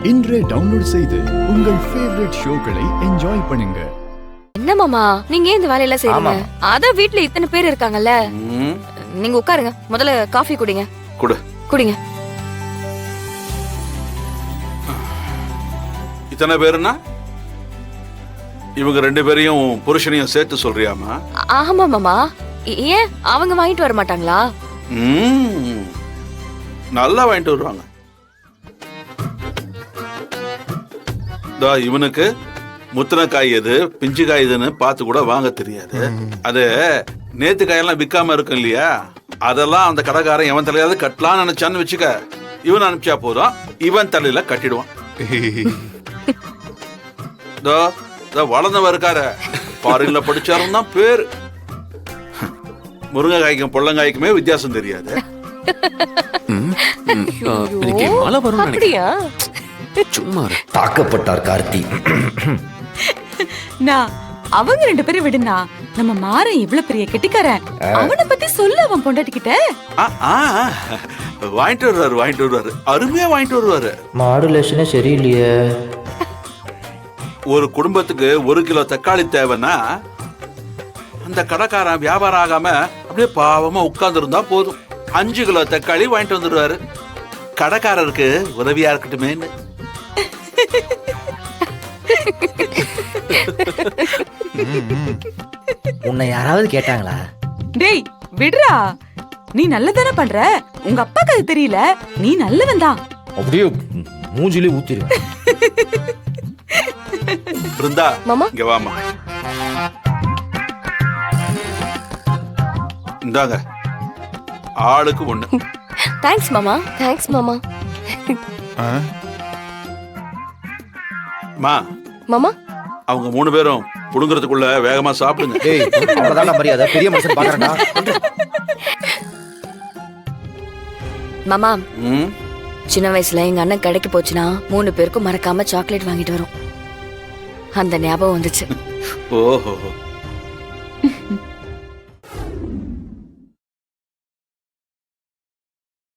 இன்றே டவுன்லோட் செய்து உங்கள் ஃபேவரட் ஷோக்களை என்ஜாய் பண்ணுங்க. என்ன மாமா நீங்க ஏன் இந்த வேலையெல்லாம் செய்றீங்க? அதான் வீட்ல இத்தனை பேர் இருக்காங்கல்ல. நீங்க உட்காருங்க, முதல்ல காஃபி குடிங்க. குடிங்க. இத்தனை பேருன்னா இவங்க ரெண்டு பேரையும் புருஷனையும் சேர்த்து சொல்றியாமா? ஆமா மாமா. ஏன் அவங்க வாங்கிட்டு வர மாட்டாங்களா? நல்லா வாங்கிட்டு வருவாங்க. இவனுக்கு முத்தின காய் எது பிஞ்சு காய் எதுன்னு பார்த்து கூட வாங்க தெரியாது. அது நேத்து காயெல்லாம் விற்காம இருக்கும் இல்லையா, அதெல்லாம் அந்த கடைக்காரன் எவன் தலையாவது கட்டலான்னு நினைச்சான்னு வச்சுக்க, இவன் அனுப்பிச்சா போதும் இவன் தலையில கட்டிடுவான். வளர்ந்தவ இருக்காரு, ஃபாரின்ல படிச்சாரும் தான் பேரு. முருங்கைக்காய்க்கும் பொள்ளங்காய்க்குமே வித்தியாசம் தெரியாது. அப்படியா? சும்மா தாக்கப்பட்டார் கார்த்தி. அவங்க ரெண்டு பேரும் விடுனா, நம்ம மாறன் இவ்வளவு பெரிய கெட்டிக்காரன், அவனை பத்தி சொல்லு அவன் பொண்டாட்டிக்கிட்ட. வாங்கிட்டு வருவாரு, அருமையா வாங்கிட்டு வருவாரு. மாடுலேஷனே சரியில்லையே. ஒரு குடும்பத்துக்கு 1 கிலோ தக்காளி தேவைன்னா அந்த கடைக்காரன் வியாபாரம் ஆகாம அப்படியே பாவமா உட்கார்ந்து இருந்தா போதும், 5 கிலோ தக்காளி வாங்கிட்டு வந்துடுவாரு. கடைக்காரருக்கு உதவியா இருக்கட்டுமே. உன்னை யாராவது கேட்டாங்களா? டேய் விடுறா, நீ நல்லதானே பண்ற. உங்க அப்பாக்கு அது தெரியல, நீ நல்லவன் தான். அப்படியே மூஞ்சிலே ஊத்திரு. பிருந்தா மாமா இங்க வாமா. இந்தாங்க ஆளுக்கு 1. தேங்க்ஸ் மாமா. தேங்க்ஸ் மாமா. மாமா அவங்க 3 பேரும் புடுங்கிறதுக்குள்ள வேகமா சாப்பிடுங்க. ஏய் அவ்வளவுதான் மரியாதை, பெரிய மனுஷன் பாக்குறேன்டா. மாமா சின்ன வயசுல எங்க அண்ணன் கடைக்கு போச்சுன்னா 3 பேருக்கும் மறக்காம சாக்லேட் வாங்கிட்டு வரும். அந்த ஞாபகம் வந்துச்சு. ஓஹோ